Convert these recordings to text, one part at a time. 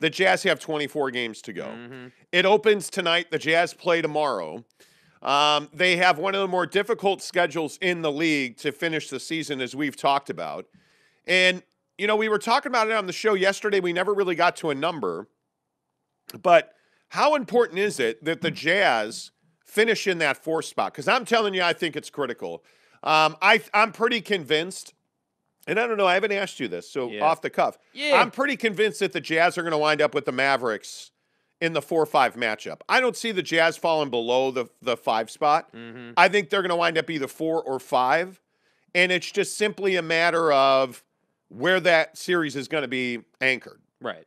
The Jazz have 24 games to go. Mm-hmm. It opens tonight. The Jazz play tomorrow. They have one of the more difficult schedules in the league to finish the season, as we've talked about. And, we were talking about it on the show yesterday. We never really got to a number. But how important is it that the Jazz finish in that 4th spot? Because I'm telling you, I think it's critical. I'm pretty convinced, and I don't know, I haven't asked you this, so off the cuff. Yeah. I'm pretty convinced that the Jazz are going to wind up with the Mavericks in the 4-5 matchup. I don't see the Jazz falling below the 5 spot. Mm-hmm. I think they're going to wind up either 4 or 5, and it's just simply a matter of where that series is going to be anchored. Right.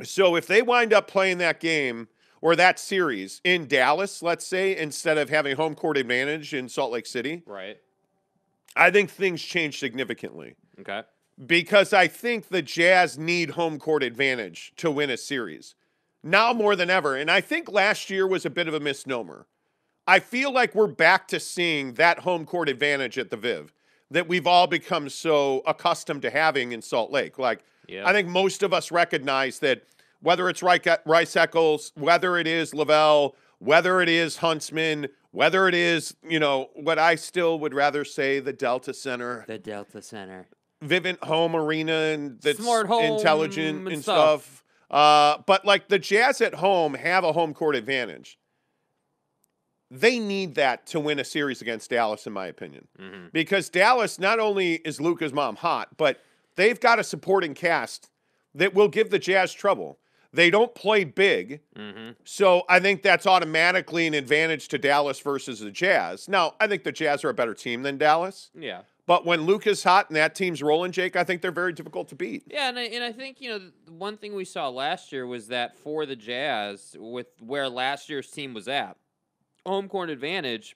So if they wind up playing that game or that series in Dallas, let's say, instead of having home court advantage in Salt Lake City, right, I think things change significantly. Okay. Because I think the Jazz need home court advantage to win a series. Now more than ever. And I think last year was a bit of a misnomer. I feel like we're back to seeing that home court advantage at the Viv that we've all become so accustomed to having in Salt Lake. Like, I think most of us recognize that whether it's Rice Eccles, whether it is Lavelle, whether it is Huntsman, whether it is, what I still would rather say, the Delta Center. The Delta Center. Vivint Home Arena and that's Smart home intelligent and stuff. But like the Jazz at home have a home court advantage. They need that to win a series against Dallas, in my opinion. Mm-hmm. Because Dallas, not only is Luka's mom hot, but they've got a supporting cast that will give the Jazz trouble. They don't play big, so I think that's automatically an advantage to Dallas versus the Jazz. Now, I think the Jazz are a better team than Dallas. Yeah. But when Luka's hot and that team's rolling, Jake, I think they're very difficult to beat. Yeah, and I think, one thing we saw last year was that for the Jazz, with where last year's team was at, home court advantage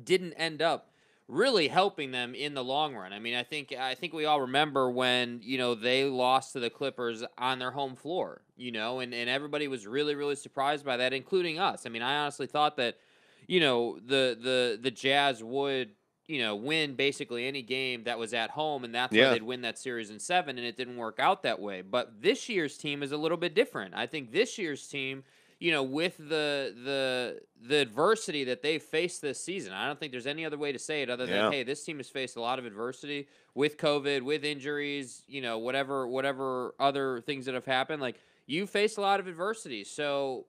didn't end up really helping them in the long run. I mean, I think we all remember when, they lost to the Clippers on their home floor, and everybody was really, really surprised by that, including us. I mean, I honestly thought that, the Jazz would, win basically any game that was at home, and that's why they'd win that series in 7, and it didn't work out that way. But this year's team is a little bit different. I think this year's team, with the adversity that they've faced this season, I don't think there's any other way to say it other than, hey, this team has faced a lot of adversity with COVID, with injuries, whatever other things that have happened. Like, you faced a lot of adversity. So,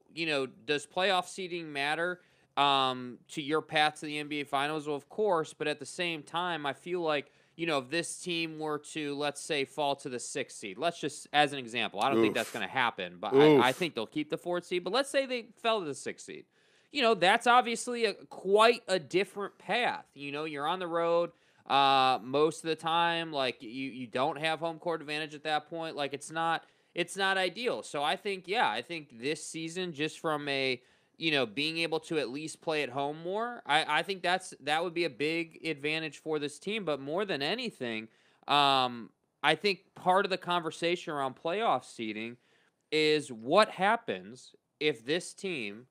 does playoff seeding matter to your path to the NBA Finals? Well, of course, but at the same time, I feel like, if this team were to, let's say, fall to the 6th seed, let's just, as an example, I don't think that's going to happen, but I think they'll keep the 4th seed, but let's say they fell to the 6th seed. That's obviously quite a different path. You're on the road most of the time. Like, you don't have home court advantage at that point. Like, it's not ideal. So I think this season, just from a, being able to at least play at home more, I think that would be a big advantage for this team. But more than anything, I think part of the conversation around playoff seeding is what happens if this team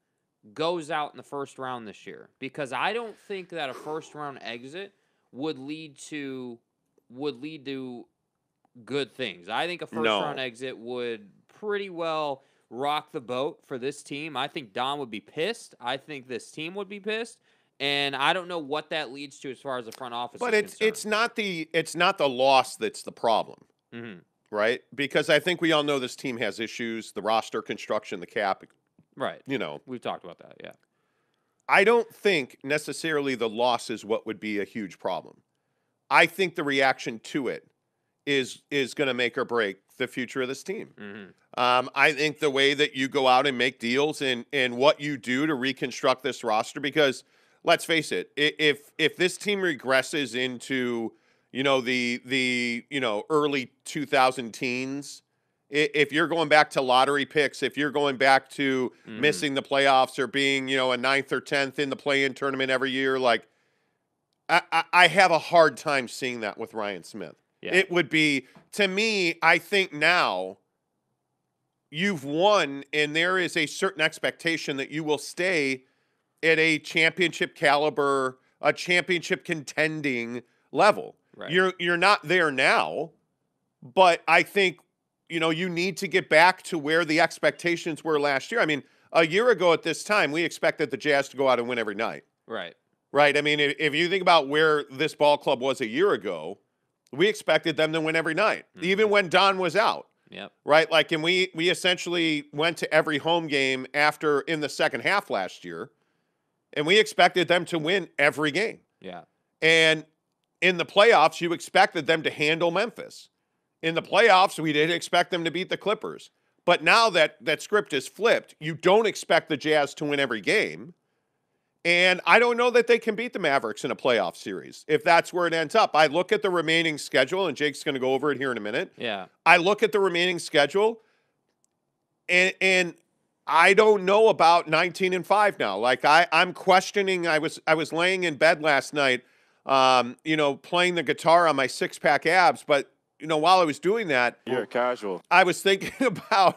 goes out in the first round this year. Because I don't think that a first round exit would lead to good things. I think a first round exit would pretty well rock the boat for this team. I think Don would be pissed. I think this team would be pissed. And I don't know what that leads to as far as the front office but is concerned. it's not the loss that's the problem. Mm-hmm. Right? Because I think we all know this team has issues, the roster construction, the cap. Right. We've talked about that, yeah. I don't think necessarily the loss is what would be a huge problem. I think the reaction to it is going to make or break the future of this team. Mm-hmm. I think the way that you go out and make deals and what you do to reconstruct this roster, because let's face it, if this team regresses into, the early 2000 teens, if you're going back to lottery picks, if you're going back to missing the playoffs or being, a 9th or 10th in the play-in tournament every year, like I have a hard time seeing that with Ryan Smith. Yeah. It would be, to me, I think now you've won and there is a certain expectation that you will stay at a championship caliber, a championship contending level. Right. You're not there now, but I think you need to get back to where the expectations were last year. I mean, a year ago at this time, we expected the Jazz to go out and win every night. Right. Right? I mean, if you think about where this ball club was a year ago, we expected them to win every night, even when Don was out. Yep. Right? Like, and we essentially went to every home game in the second half last year, and we expected them to win every game. Yeah. And in the playoffs, you expected them to handle Memphis. In the playoffs, we didn't expect them to beat the Clippers. But now that script is flipped, you don't expect the Jazz to win every game. And I don't know that they can beat the Mavericks in a playoff series if that's where it ends up. I look at the remaining schedule, and Jake's going to go over it here in a minute. Yeah. I look at the remaining schedule, and I don't know about 19-5 now. Like, I'm questioning. I was laying in bed last night, playing the guitar on my six-pack abs, but while I was doing that, you're casual. I was thinking to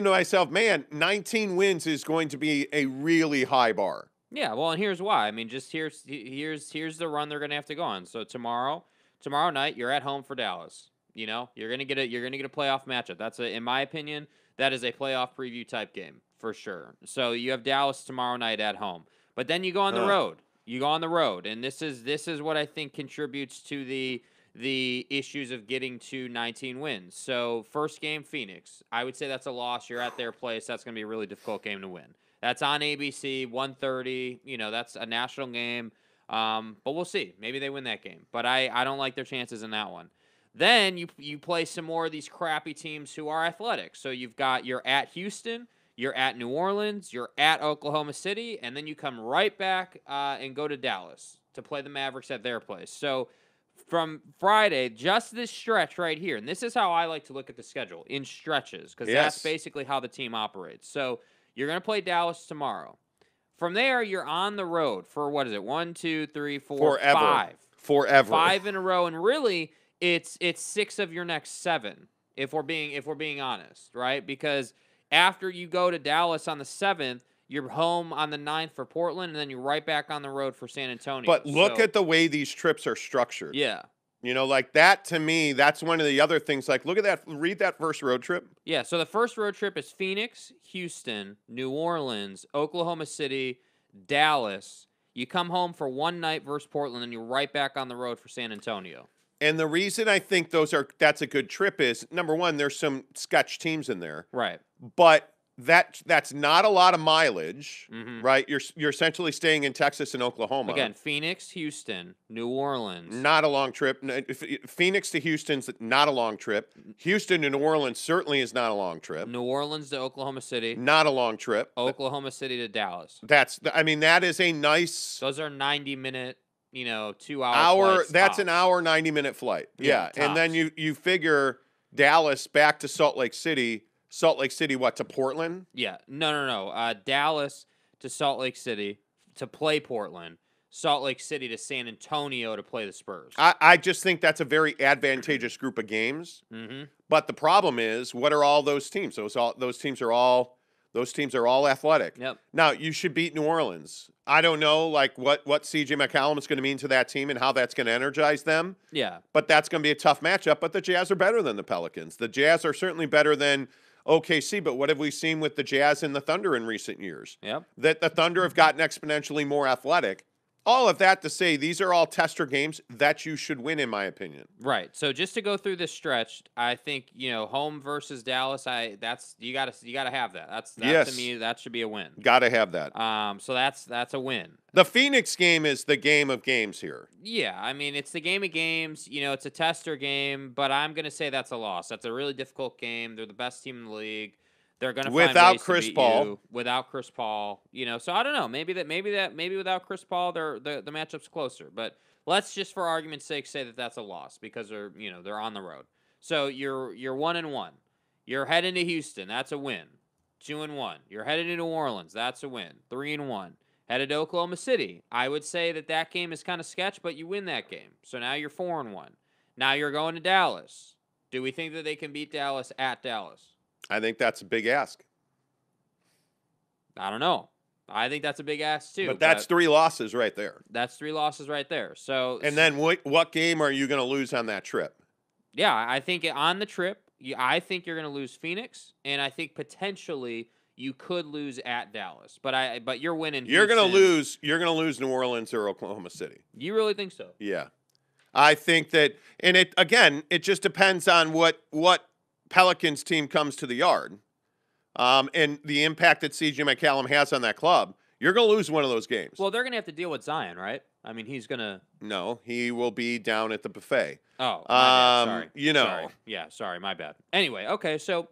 myself, man, 19 wins is going to be a really high bar. Yeah, well, and here's why. I mean, just here's the run they're going to have to go on. So tomorrow night, you're at home for Dallas. You're going to get a playoff matchup. In my opinion, that is a playoff preview type game for sure. So you have Dallas tomorrow night at home, but then you go on the road. You go on the road, and this is what I think contributes to the issues of getting to 19 wins. So first game, Phoenix. I would say that's a loss. You're at their place. That's going to be a really difficult game to win. That's on ABC, 1:30. That's a national game. But we'll see. Maybe they win that game. But I don't like their chances in that one. Then you play some more of these crappy teams who are athletic. So you're at Houston, you're at New Orleans, you're at Oklahoma City, and then you come right back and go to Dallas to play the Mavericks at their place. So from Friday, just this stretch right here, and this is how I like to look at the schedule, in stretches, because that's basically how the team operates. So you're going to play Dallas tomorrow. From there, you're on the road for, 1, 2, 3, 4, 5. Forever. 5 in a row, and really, it's 6 of your next 7, if we're being honest, right? Because after you go to Dallas on the 7th, you're home on the 9th for Portland, and then you're right back on the road for San Antonio. But look at the way these trips are structured. Yeah. Like that, to me, that's one of the other things. Like, look at that. Read that first road trip. Yeah, so the first road trip is Phoenix, Houston, New Orleans, Oklahoma City, Dallas. You come home for one night versus Portland, and you're right back on the road for San Antonio. And the reason I think that's a good trip is, number one, there's some sketch teams in there. Right. But that's not a lot of mileage, Mm-hmm. right? You're essentially staying in Texas and Oklahoma. Again, Phoenix, Houston, New Orleans. Not a long trip. Phoenix to Houston's not a long trip. Houston to New Orleans certainly is not a long trip. New Orleans to Oklahoma City. Not a long trip. Oklahoma City to Dallas. That is a nice. Those are 90-minute, 2-hour flights, That's tops. an hour, 90-minute flight. Yeah. And then you figure Dallas back to Salt Lake City. Salt Lake City, what, to Portland? Yeah. No. Dallas to Salt Lake City to play Portland. Salt Lake City to San Antonio to play the Spurs. I just think that's a very advantageous group of games. Mm-hmm. But the problem is, what are all those teams? Those teams are all athletic. Yep. Now, you should beat New Orleans. I don't know, like, what C.J. McCollum is going to mean to that team and how that's going to energize them. Yeah. But that's going to be a tough matchup. But the Jazz are better than the Pelicans. The Jazz are certainly better than OKC, but what have we seen with the Jazz and the Thunder in recent years? Yep. That the Thunder have gotten exponentially more athletic. All of that to say, these are all tester games that you should win, in my opinion. Right. So just to go through this stretch, I think home versus Dallas. You gotta have that. Yes. To me, that should be a win. Got to have that. So that's a win. The Phoenix game is the game of games here. Yeah, I mean it's the game of games. It's a tester game, but I'm gonna say that's a loss. That's a really difficult game. They're the best team in the league. They're going to without Chris Paul. Without Chris Paul, so I don't know. Maybe without Chris Paul, the matchup's closer. But let's just, for argument's sake, say that that's a loss because they're on the road. So you're 1-1. You're heading to Houston. That's a win. 2-1. You're headed to New Orleans. That's a win. 3-1. Headed to Oklahoma City. I would say that game is kind of sketch, but you win that game. So now you're 4-1. Now you're going to Dallas. Do we think that they can beat Dallas at Dallas? I think that's a big ask. I don't know. I think that's a big ask too. But that's 3 losses right there. That's 3 losses right there. So then what game are you going to lose on that trip? Yeah, I think on the trip, I think you're going to lose Phoenix, and I think potentially you could lose at Dallas. But you're winning. You're going to Houston. lose. You're going to lose New Orleans or Oklahoma City. You really think so? Yeah. I think that, and it just depends on what Pelicans team comes to the Yard, and the impact that C.J. McCollum has on that club. You're going to lose one of those games. Well, they're going to have to deal with Zion, right? I mean, he's going to. No, he will be down at the buffet. Oh, my bad. Sorry. You know. Sorry. Yeah, sorry, my bad. Anyway, okay, so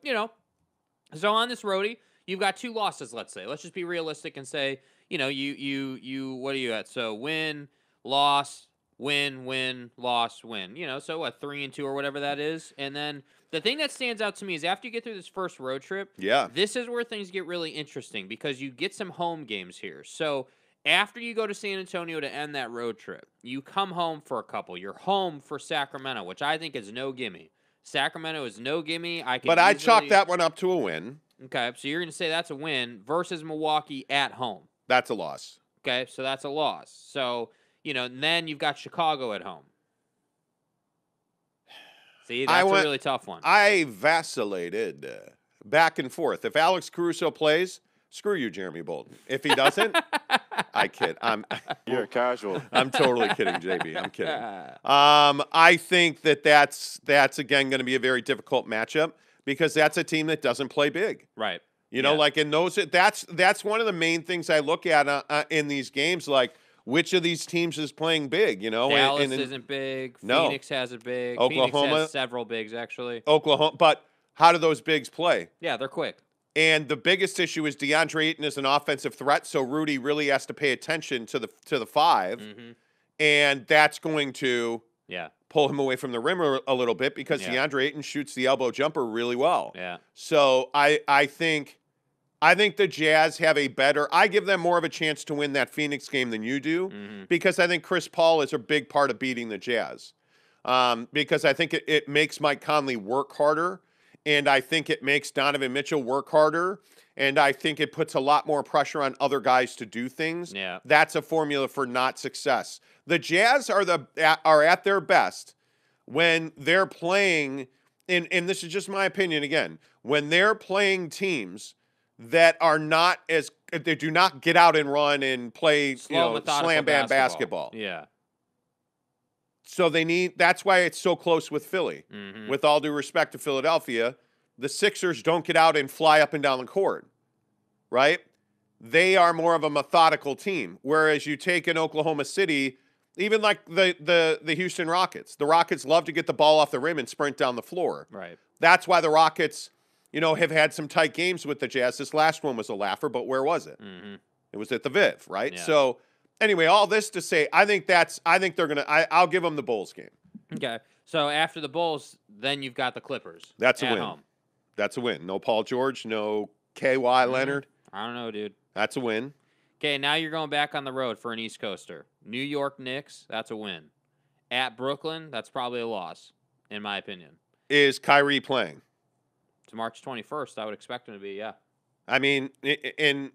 so on this roadie, you've got 2 losses. Let's say. Let's just be realistic and say, you. What are you at? So win, loss. Win, loss, win. So what, 3-2 or whatever that is. And then the thing that stands out to me is after you get through this first road trip, this is where things get really interesting because you get some home games here. So after you go to San Antonio to end that road trip, you come home for a couple. You're home for Sacramento, which I think is no gimme. Sacramento is no gimme. I chalk that one up to a win. Okay, so you're going to say that's a win versus Milwaukee at home. That's a loss. Okay, so that's a loss. So and then you've got Chicago at home. See, that's a really tough one. I vacillated back and forth. If Alex Caruso plays, screw you, Jeremy Bolden. If he doesn't, I kid. You're a casual. I'm totally kidding, JB. I'm kidding. I think that's again going to be a very difficult matchup because that's a team that doesn't play big. Right. Like in those, that's one of the main things I look at in these games, like. Which of these teams is playing big, Dallas isn't big. No. Phoenix has a big. Oklahoma. Phoenix has several bigs, actually. Oklahoma. But how do those bigs play? Yeah, they're quick. And the biggest issue is DeAndre Ayton is an offensive threat, so Rudy really has to pay attention to the 5. Mm-hmm. And that's going to pull him away from the rim a little bit because DeAndre Ayton shoots the elbow jumper really well. Yeah. So I think the Jazz have I give them more of a chance to win that Phoenix game than you do because I think Chris Paul is a big part of beating the Jazz. Because I think it makes Mike Conley work harder, and I think it makes Donovan Mitchell work harder, and I think it puts a lot more pressure on other guys to do things. Yeah. That's a formula for not success. The Jazz are at their best when they're playing, and this is just my opinion again, when they're playing teams that are not they do not get out and run and play slam bam basketball. Yeah. So that's why it's so close with Philly. Mm-hmm. With all due respect to Philadelphia, the Sixers don't get out and fly up and down the court. Right? They are more of a methodical team. Whereas you take in Oklahoma City, even like the Houston Rockets. The Rockets love to get the ball off the rim and sprint down the floor. Right. That's why the Rockets have had some tight games with the Jazz. This last one was a laugher, but where was it? Mm-hmm. It was at the Viv, right? Yeah. So, anyway, all this to say, I think they're going to, I'll give them the Bulls game. Okay. So, after the Bulls, then you've got the Clippers. That's a at win. Home. That's a win. No Paul George, no K.Y. Leonard. I don't know, dude. That's a win. Okay, now you're going back on the road for an East Coaster. New York Knicks, that's a win. At Brooklyn, that's probably a loss, in my opinion. Is Kyrie playing? It's March 21st. I would expect him to be, yeah. I mean, and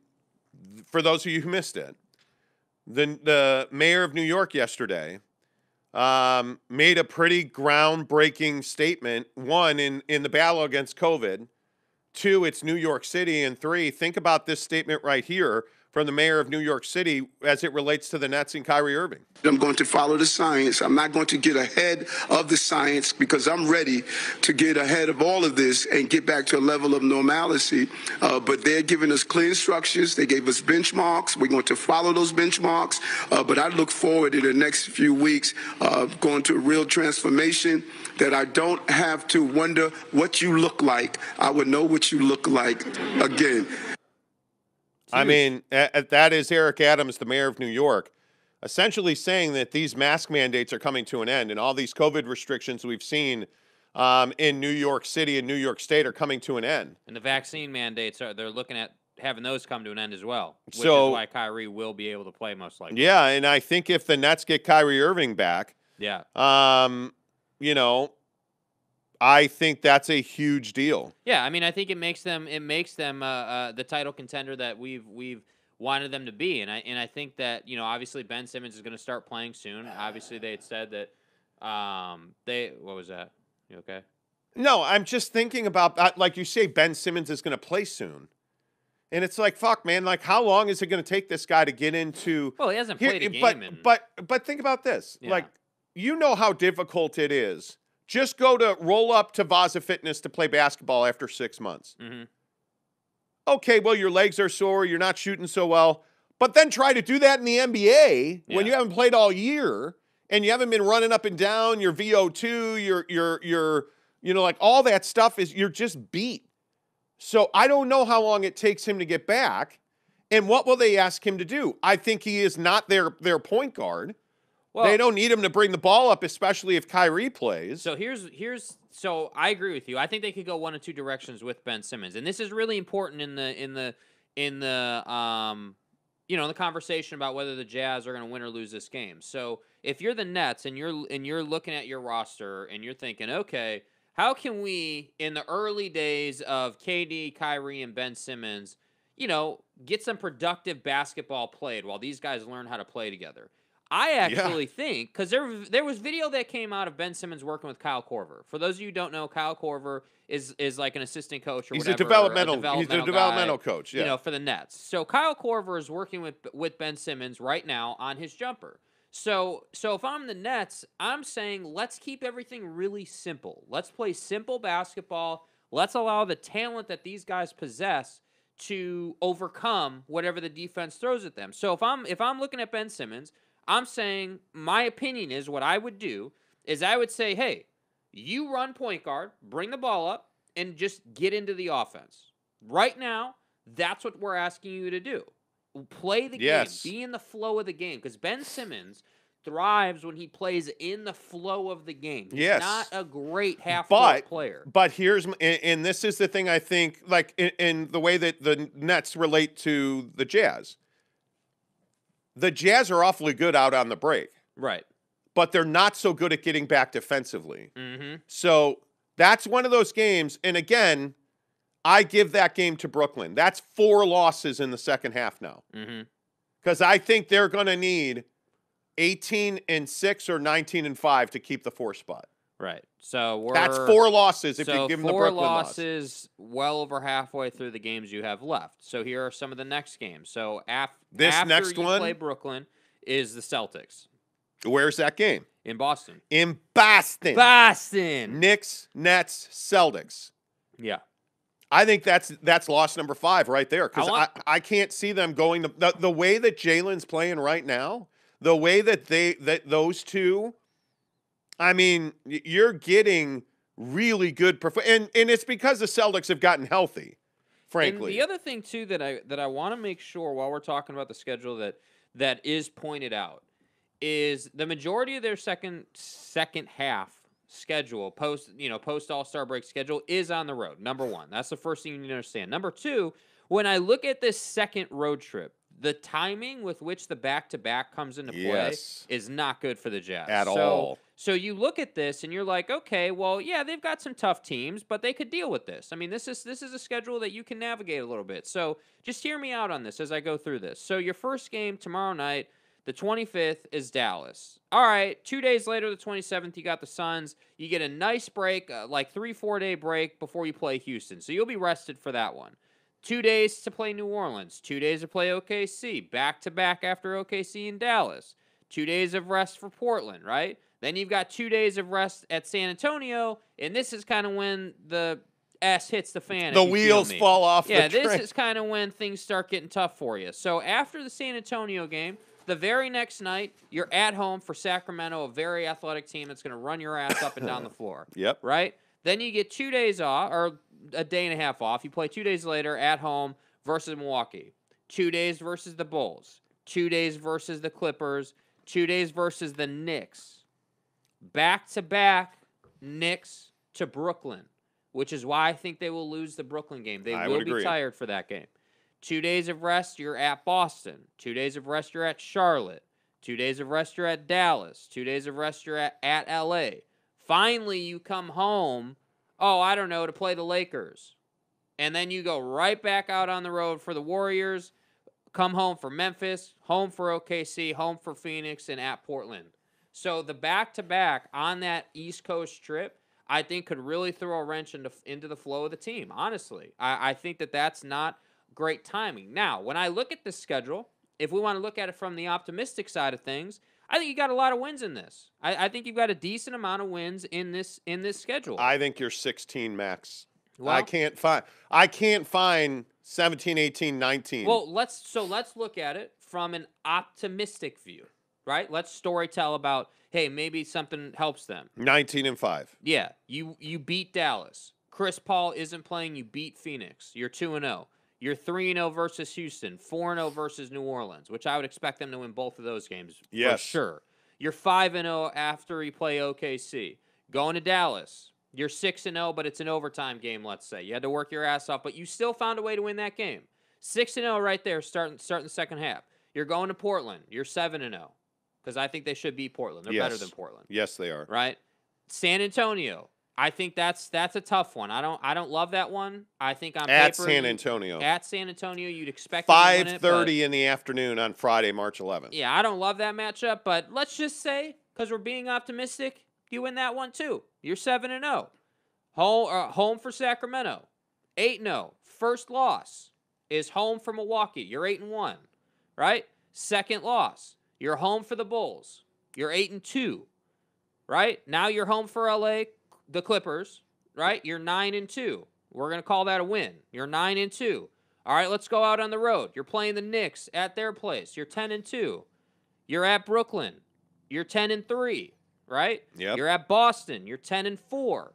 for those of you who missed it, the mayor of New York yesterday made a pretty groundbreaking statement. 1, in the battle against COVID. 2, it's New York City. And 3, think about this statement right here from the mayor of New York City as it relates to the Nets and Kyrie Irving. I'm going to follow the science. I'm not going to get ahead of the science because I'm ready to get ahead of all of this and get back to a level of normalcy. But they're giving us clear instructions. They gave us benchmarks. We're going to follow those benchmarks. But I look forward in the next few weeks going to a real transformation that I don't have to wonder what you look like. I would know what you look like again. I mean, that is Eric Adams, the mayor of New York, essentially saying that these mask mandates are coming to an end and all these COVID restrictions we've seen in New York City and New York State are coming to an end. And the vaccine mandates, they're looking at having those come to an end as well, which is why Kyrie will be able to play most likely. Yeah, and I think if the Nets get Kyrie Irving back, I think that's a huge deal. Yeah, I mean, I think it makes them the title contender that we've wanted them to be, and I think that obviously Ben Simmons is going to start playing soon. Obviously, they had said that what was that? You okay? No, I'm just thinking about, like you say, Ben Simmons is going to play soon. And it's like, fuck, man, like how long is it going to take this guy to get into Well, he hasn't played a game but think about this. Yeah. Like, you know how difficult it is. Just roll up to Vaza Fitness to play basketball after 6 months. Mm-hmm. Okay, well, your legs are sore, you're not shooting so well, but then try to do that in the NBA when you haven't played all year and you haven't been running up and down your VO2, your like all that stuff you're just beat. So I don't know how long it takes him to get back, and what will they ask him to do? I think he is not their point guard. Well, they don't need him to bring the ball up, especially if Kyrie plays. So so I agree with you. I think they could go one of two directions with Ben Simmons, and this is really important in the the conversation about whether the Jazz are going to win or lose this game. So if you're the Nets and you're looking at your roster and you're thinking, okay, how can we, in the early days of KD, Kyrie, and Ben Simmons, get some productive basketball played while these guys learn how to play together? I actually think, because there was video that came out of Ben Simmons working with Kyle Korver. For those of you who don't know, Kyle Korver is like an assistant coach or he's whatever. He's a developmental coach, for the Nets. So Kyle Korver is working with Ben Simmons right now on his jumper. So if I'm the Nets, I'm saying let's keep everything really simple. Let's play simple basketball. Let's allow the talent that these guys possess to overcome whatever the defense throws at them. So if I'm looking at Ben Simmons, I'm saying my opinion is what I would do is I would say, hey, you run point guard, bring the ball up, and just get into the offense. Right now, that's what we're asking you to do. Play the game. Be in the flow of the game. Because Ben Simmons thrives when he plays in the flow of the game. He's not a great half-court player. But and this is the thing I think, like in the way that the Nets relate to the Jazz. The Jazz are awfully good out on the break. Right. But they're not so good at getting back defensively. Mm-hmm. So that's one of those games. And again, I give that game to Brooklyn. That's 4 losses in the second half now. Because I think they're going to need 18-6 or 19-5 to keep the 4 spot. Right. So that's 4 losses if you give them the Brooklyn loss. 4 losses well over halfway through the games you have left. So here are some of the next games. So after you play Brooklyn is the Celtics. Where's that game? In Boston. In Boston. Boston. Knicks, Nets, Celtics. Yeah. I think that's loss number 5 right there because I can't see them going to the way that Jalen's playing right now, the way that those two, I mean, you're getting really good and it's because the Celtics have gotten healthy, frankly. And the other thing too that I want to make sure while we're talking about the schedule that is pointed out is the majority of their second half schedule post All-Star break schedule is on the road. Number 1. That's the first thing you need to understand. Number 2, when I look at this second road trip, the timing with which the back-to-back comes into play is not good for the Jazz. At all. So you look at this and you're like, okay, well, yeah, they've got some tough teams, but they could deal with this. I mean, this is a schedule that you can navigate a little bit. So just hear me out on this as I go through this. So your first game tomorrow night, the 25th, is Dallas. All right, 2 days later, the 27th, you got the Suns. You get a nice break, like 3-4 day break before you play Houston. So you'll be rested for that one. 2 days to play New Orleans. 2 days to play OKC. Back-to-back after OKC and Dallas. 2 days of rest for Portland, right? Then you've got 2 days of rest at San Antonio, and this is kind of when the ass hits the fan. The wheels fall off the train. Yeah, this is kind of when things start getting tough for you. So after the San Antonio game, the very next night, you're at home for Sacramento, a very athletic team that's going to run your ass up and down the floor. Yep. Right? Then you get 2 days off, or a day and a half off. You play 2 days later at home versus Milwaukee. 2 days versus the Bulls. 2 days versus the Clippers. 2 days versus the Knicks. Back-to-back Knicks to Brooklyn, which is why I think they will lose the Brooklyn game. They will be tired for that game. 2 days of rest, you're at Boston. 2 days of rest, you're at Charlotte. 2 days of rest, you're at Dallas. 2 days of rest, you're at L.A. Finally, you come home, to play the Lakers. And then you go right back out on the road for the Warriors, come home for Memphis, home for OKC, home for Phoenix, and at Portland. So the back-to-back on that East Coast trip, I think could really throw a wrench into the flow of the team, honestly. I think that's not great timing. Now, when I look at this schedule, if we want to look at it from the optimistic side of things, I think you got a lot of wins in this. I think you've got a decent amount of wins in this schedule. I think you're 16 max. Well, I can't find 17, 18, 19. Well, let's look at it from an optimistic view, right? Let's storytell about, hey, maybe something helps them. 19-5. Yeah, you beat Dallas. Chris Paul isn't playing. You beat Phoenix. You're 2-0. You're 3-0 versus Houston, 4-0 versus New Orleans, which I would expect them to win both of those games for sure. You're 5-0 after you play OKC. Going to Dallas, you're 6-0, but it's an overtime game, let's say. You had to work your ass off, but you still found a way to win that game. 6-0 right there, starting the second half. You're going to Portland. You're 7-0, because I think they should beat Portland. They're better than Portland. Yes, they are. Right? San Antonio. I think that's a tough one. I don't love that one. I think on at paper, San Antonio. At San Antonio, you'd expect 5:30 in the afternoon on Friday, March 11th. Yeah, I don't love that matchup, but let's just say, because we're being optimistic, you win that one too. You're 7-0. Home for Sacramento. 8-0. First loss is home for Milwaukee. You're 8-1. Right? Second loss. You're home for the Bulls. You're 8-2. Right? Now you're home for LA. The Clippers, right? You're 9-2. We're going to call that a win. You're 9-2. All right, let's go out on the road. You're playing the Knicks at their place. You're 10-2. You're at Brooklyn. You're 10-3, right? Yep. You're at Boston. You're 10-4.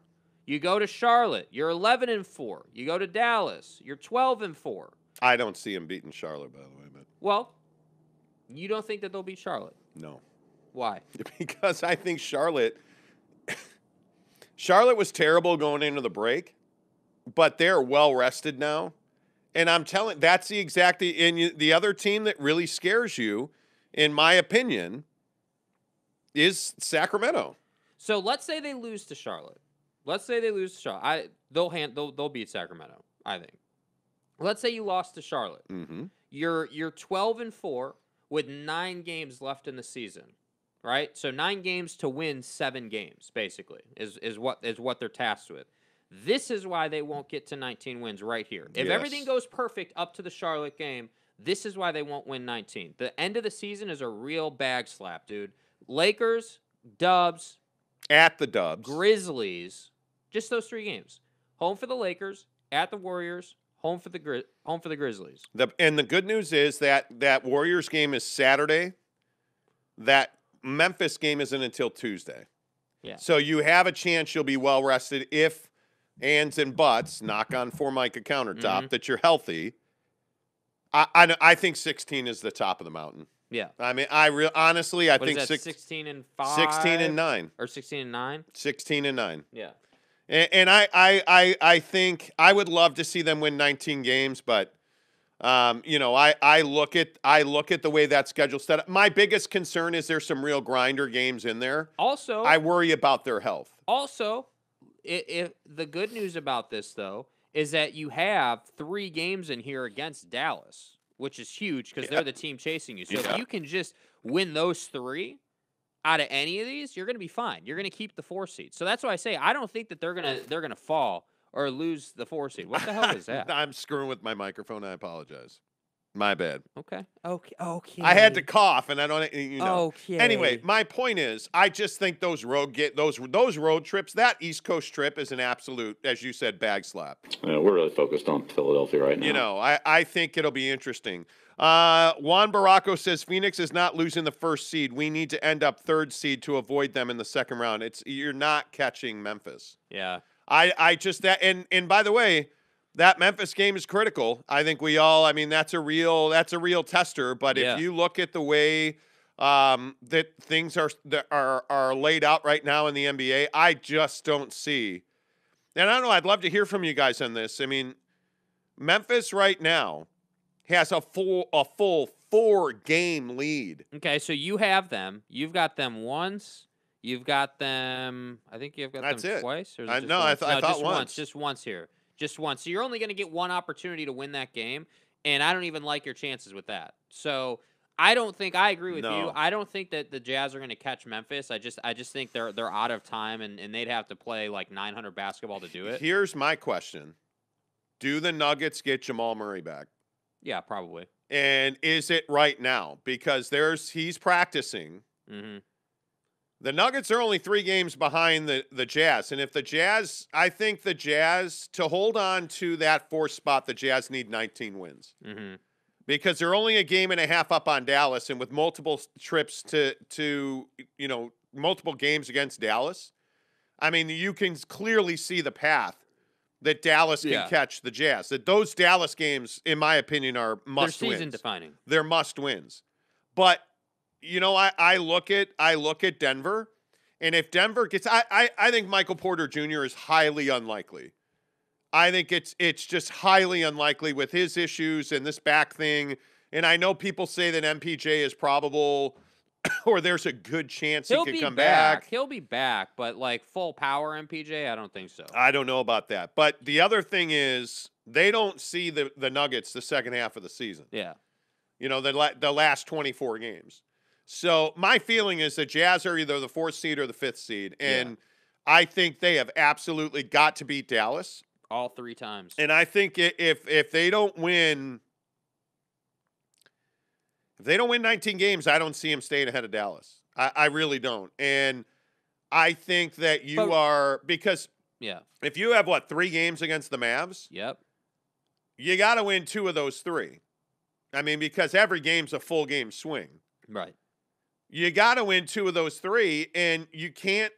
You go to Charlotte. You're 11-4. You go to Dallas. You're 12-4. I don't see him beating Charlotte, by the way. But well, you don't think that they'll beat Charlotte? No. Why? Because I think Charlotte was terrible going into the break, but they're well rested now. And I'm telling, that's the exact, and the other team that really scares you, in my opinion, is Sacramento. So let's say they lose to Charlotte. They'll beat Sacramento, I think. Let's say you lost to Charlotte. Mm-hmm. You're 12-4 with 9 games left in the season. Right? So 9 games to win 7 games, basically, is what they're tasked with. This is why they won't get to 19 wins right here. If everything goes perfect up to the Charlotte game, this is why they won't win 19. The end of the season is a real bag slap, dude. Lakers, Dubs. At the Dubs. Grizzlies. Just those 3 games. Home for the Lakers, at the Warriors, home for the Grizzlies. And the good news is that Warriors game is Saturday. That Memphis game isn't until Tuesday. Yeah. So you have a chance you'll be well rested if ands and buts, knock on Formica countertop, that you're healthy. I think 16 is the top of the mountain. Yeah. I mean, honestly, I think 16-5? 16-9. Or 16-9? 16-9. Yeah. And I think I would love to see them win 19 games, but I look at the way that schedule's set up. My biggest concern is there's some real grinder games in there. Also, I worry about their health. Also, if the good news about this though is that you have 3 games in here against Dallas, which is huge because they're the team chasing you. So if you can just win those 3 out of any of these, you're going to be fine. You're going to keep the 4 seed. So that's why I say I don't think that they're going to fall or lose the 4 seed. What the hell is that? I'm screwing with my microphone. I apologize. My bad. Okay. I had to cough, and I don't. Okay. Anyway, my point is, I just think those road trips, that East Coast trip, is an absolute, as you said, bag slap. We're really focused on Philadelphia right now. I think it'll be interesting. Juan Baracco says Phoenix is not losing the 1st seed. We need to end up 3rd seed to avoid them in the 2nd round. You're not catching Memphis. Yeah. I just that and by the way, that Memphis game is critical. I think that's a real tester. But if you look at the way that things are laid out right now in the NBA, I just don't see. And I don't know. I'd love to hear from you guys on this. I mean, Memphis right now has a full 4-game lead. Okay, so you have them. You've got them once. You've got them. I think you've got them twice. Or I thought just once. Just once here. Just once. So you're only going to get one opportunity to win that game, and I don't even like your chances with that. So I don't think I agree with you. No. I don't think that the Jazz are going to catch Memphis. I just think they're out of time and they'd have to play like 900 basketball to do it. Here's my question. Do the Nuggets get Jamal Murray back? Yeah, probably. And is it right now? Because he's practicing. Mm-hmm. The Nuggets are only 3 games behind the Jazz. And if the Jazz, I think the Jazz, to hold on to that 4th spot, the Jazz need 19 wins. Mm-hmm. Because they're only a game and a half up on Dallas. And with multiple trips to multiple games against Dallas, I mean, you can clearly see the path that Dallas can catch the Jazz. That those Dallas games, in my opinion, are must wins. They're season defining. They're must wins. But I look at Denver, and if Denver gets, I think Michael Porter Jr. is highly unlikely. I think it's just highly unlikely with his issues and this back thing. And I know people say that MPJ is probable, or there's a good chance he could come back. He'll be back, but like full power MPJ, I don't think so. I don't know about that. But the other thing is they don't see the Nuggets the second half of the season. Yeah. The last 24 games. So my feeling is the Jazz are either the 4th seed or the 5th seed. And I think they have absolutely got to beat Dallas. All 3 times. And I think if they don't win, 19 games, I don't see them staying ahead of Dallas. I really don't. And I think that because if you have 3 games against the Mavs, you got to win 2 of those 3. I mean, because every game's a full game swing. Right. You got to win 2 of those 3, and you can't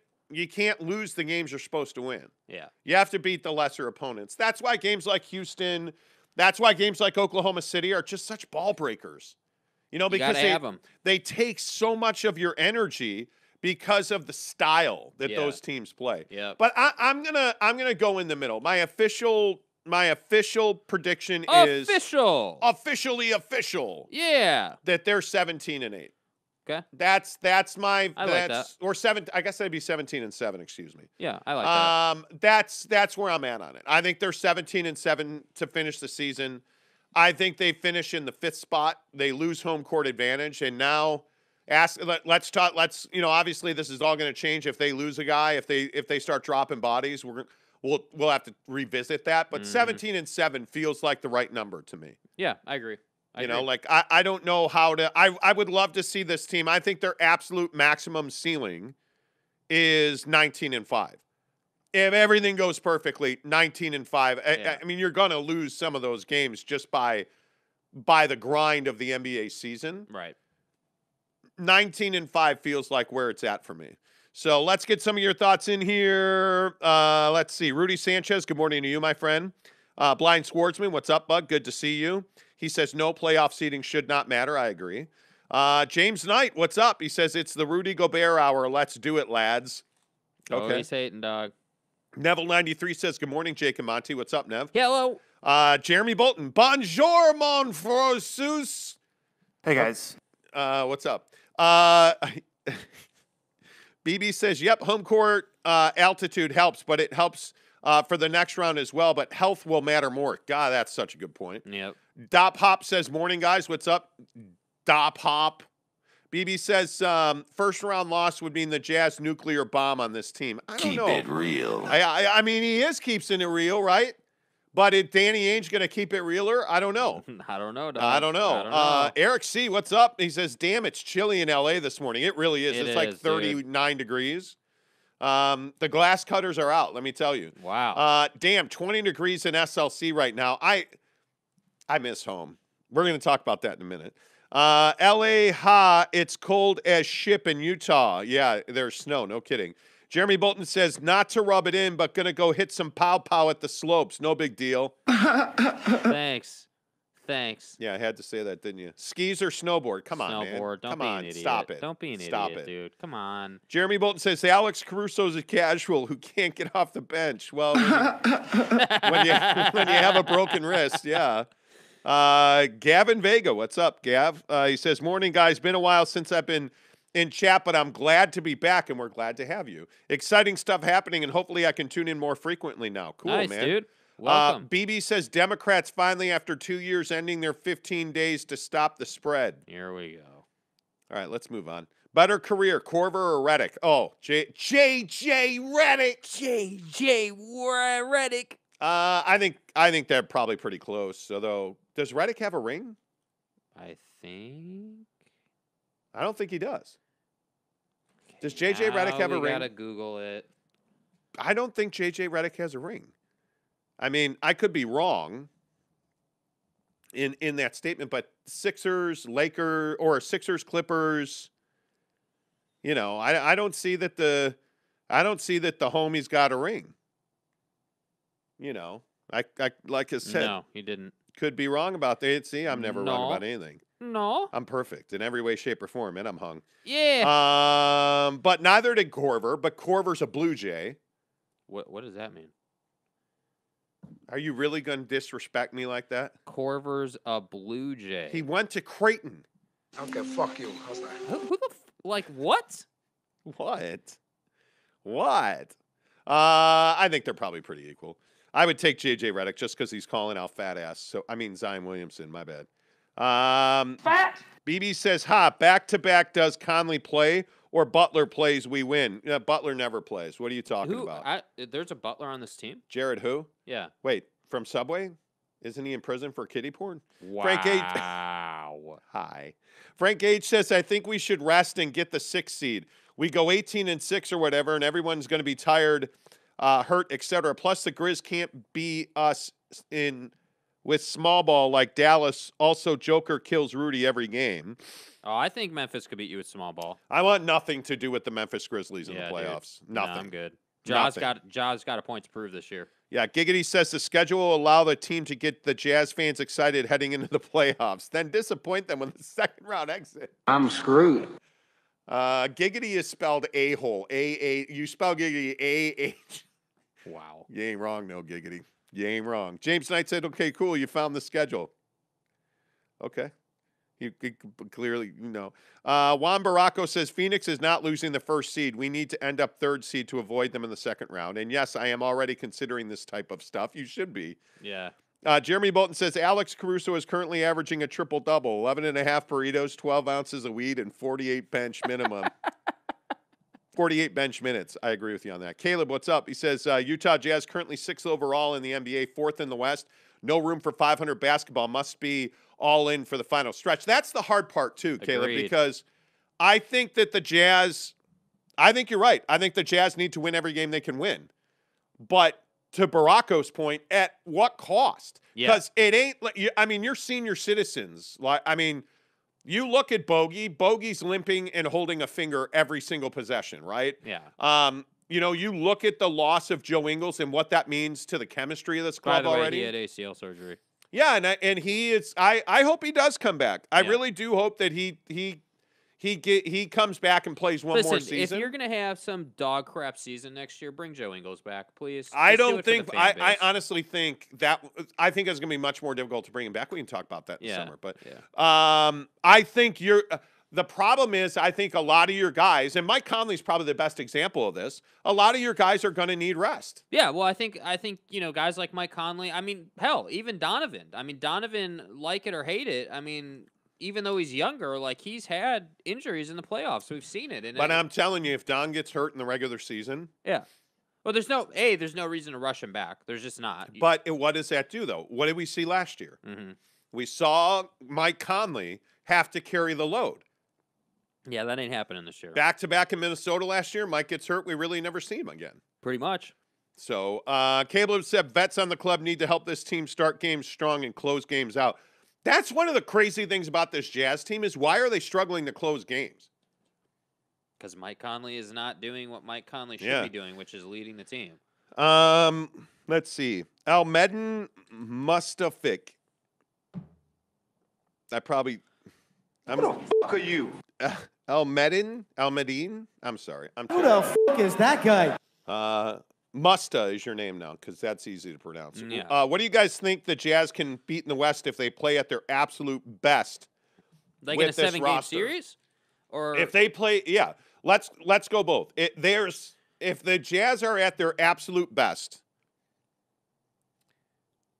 lose the games you're supposed to win. Yeah. You have to beat the lesser opponents. That's why games like Houston, that's why games like Oklahoma City are just such ball breakers. Because they take so much of your energy because of the style that those teams play. Yeah. But I'm gonna go in the middle. My official prediction is officially official. Yeah. That they're 17-8. Okay. That's my I like that. Or 7. I guess that'd be 17-7. Excuse me. Yeah, I like that. That's where I'm at on it. I think they're 17-7 to finish the season. I think they finish in the 5th spot. They lose home court advantage, and now let's talk. Obviously this is all going to change if they lose a guy. If they start dropping bodies, we'll have to revisit that. But 17-7 feels like the right number to me. Yeah, I agree. I don't know how to. I would love to see this team. I think their absolute maximum ceiling is 19-5. If everything goes perfectly, 19-5. Yeah. I mean, you're gonna lose some of those games just by the grind of the NBA season. Right. 19-5 feels like where it's at for me. So let's get some of your thoughts in here. Let's see. Rudy Sanchez, good morning to you, my friend. Blind Swordsman, what's up, bud? Good to see you. He says no playoff seeding should not matter. I agree. James Knight, what's up? He says it's the Rudy Gobert hour. Let's do it, lads. Okay. Oh, he's hating, dog. Neville93 says good morning, Jake and Monty. What's up, Nev? Hello. Jeremy Bolton. Bonjour, mon frossus. Hey, guys. What's up? BB says, yep, home court altitude helps, but it helps for the next round as well, but health will matter more. God, that's such a good point. Yep. Dop Hop says, morning, guys. What's up? Dop Hop. BB says, first round loss would mean the Jazz nuclear bomb on this team. I don't know. Keep it real. I mean, he is keeping it real, right? But is Danny Ainge going to keep it realer? I don't know. I don't know, dog. I don't know. Eric C., what's up? He says, damn, it's chilly in L.A. this morning. It really is. It's like 39 degrees. The glass cutters are out, let me tell you. Wow. Damn, 20 degrees in SLC right now. I miss home. We're going to talk about that in a minute. L.A. It's cold as ship in Utah. Yeah, there's snow. No kidding. Jeremy Bolton says, not to rub it in, but going to go hit some pow-pow at the slopes. No big deal. Thanks. Yeah, I had to say that, didn't you? Skis or snowboard? Come on, man. Snowboard. Don't be an idiot. Stop it. Don't be an Stop idiot, it. dude. Come on. Jeremy Bolton says, Alex Caruso's a casual who can't get off the bench. Well, when you have a broken wrist, yeah. Gavin Vega, what's up, Gav? He says, morning, guys. Been a while since I've been in chat, but I'm glad to be back, and we're glad to have you. Exciting stuff happening, and hopefully I can tune in more frequently now. Cool, nice, man. Dude. Welcome. BB says Democrats finally, after 2 years, ending their 15 days to stop the spread. Here we go. All right, let's move on. Better career, Corver or Reddick? Oh, J.J. Reddick. J.J. Reddick. I think they're probably pretty close. Although, does Reddick have a ring? I think. I don't think he does. Does J.J. Reddick have a ring? We gotta Google it. I don't think J.J. Reddick has a ring. I mean, I could be wrong in that statement, but Sixers, Clippers. You know, I don't see that the homie's got a ring. You know, I like I said. No, he didn't. Could be wrong about that. See, I'm never wrong about anything. No. I'm perfect in every way, shape, or form, and I'm hung. Yeah. But neither did Corver, but Corver's a Blue Jay. What does that mean? Are you really going to disrespect me like that? Corver's a Blue Jay. He went to Creighton. Okay, fuck you. How's that? Who the like what? What? I think they're probably pretty equal. I would take J.J. Reddick just because he's calling out fat ass. So I mean Zion Williamson. My bad. Fat. BB says, back to back. Does Conley play or Butler plays? We win. Butler never plays. What are you talking about? There's a Butler on this team. Jared who? Yeah. Wait, from Subway? Isn't he in prison for kiddie porn? Wow. Frank H. Hi. Frank H says, I think we should rest and get the 6th seed. We go 18-6 or whatever, and everyone's going to be tired, hurt, etc. Plus, the Grizz can't be us with small ball like Dallas. Also, Joker kills Rudy every game. Oh, I think Memphis could beat you with small ball. I want nothing to do with the Memphis Grizzlies in the playoffs. Dude. Nothing. No, I'm good. Jaws got a point to prove this year. Yeah, Giggity says the schedule will allow the team to get the Jazz fans excited heading into the playoffs, then disappoint them with the second round exit. I'm screwed. Giggity is spelled a-hole. A-A. You spell Giggity A-H. Wow. You ain't wrong, no, Giggity. You ain't wrong. James Knight said, okay, cool, you found the schedule. Okay. He clearly, you know. Juan Baracco says, Phoenix is not losing the 1st seed. We need to end up 3rd seed to avoid them in the 2nd round. And yes, I am already considering this type of stuff. You should be. Yeah. Jeremy Bolton says, Alex Caruso is currently averaging a triple-double, 11.5 burritos, 12 ounces of weed, and 48 bench minimum. 48 bench minutes. I agree with you on that. Caleb, what's up? He says, Utah Jazz currently 6th overall in the NBA, 4th in the West. No room for 500 basketball. Must be all in for the final stretch. That's the hard part, too, Caleb, because I think that the Jazz – I think you're right. I think the Jazz need to win every game they can win. But to Baracco's point, at what cost? Because it ain't – I mean, you're senior citizens. I mean – you look at Bogey. Bogey's limping and holding a finger every single possession, right? Yeah. You know, you look at the loss of Joe Ingles and what that means to the chemistry of this club already. He had ACL surgery. Yeah, and he is. I hope he does come back. I really do hope that he comes back and plays one more season. If you're gonna have some dog crap season next year, bring Joe Ingles back, please. I don't think. I honestly think that. I think it's gonna be much more difficult to bring him back. We can talk about that in the summer, but I think you're. The problem is, I think a lot of your guys, and Mike Conley's probably the best example of this. A lot of your guys are going to need rest. Yeah, well, I think you know guys like Mike Conley. I mean, hell, even Donovan. I mean, Donovan, like it or hate it. I mean, even though he's younger, like he's had injuries in the playoffs. We've seen it. But I'm telling you, if Don gets hurt in the regular season, yeah. Well, there's no reason to rush him back. There's just not. But what does that do, though? What did we see last year? Mm-hmm. We saw Mike Conley have to carry the load. Yeah, that ain't happening this year. Back-to-back in Minnesota last year, Mike gets hurt. We really never see him again. Pretty much. So, Caleb said vets on the club need to help this team start games strong and close games out. That's one of the crazy things about this Jazz team is why are they struggling to close games? Because Mike Conley is not doing what Mike Conley should be doing, which is leading the team. Let's see. Almedin Mustafik. Who the fuck are you? Almedin? I'm sorry. Who the fuck is that guy? Musta is your name now because that's easy to pronounce. Yeah. What do you guys think the Jazz can beat in the West if they play at their absolute best? Like in a 7-game series? Or if they play, yeah. Let's go both. If the Jazz are at their absolute best,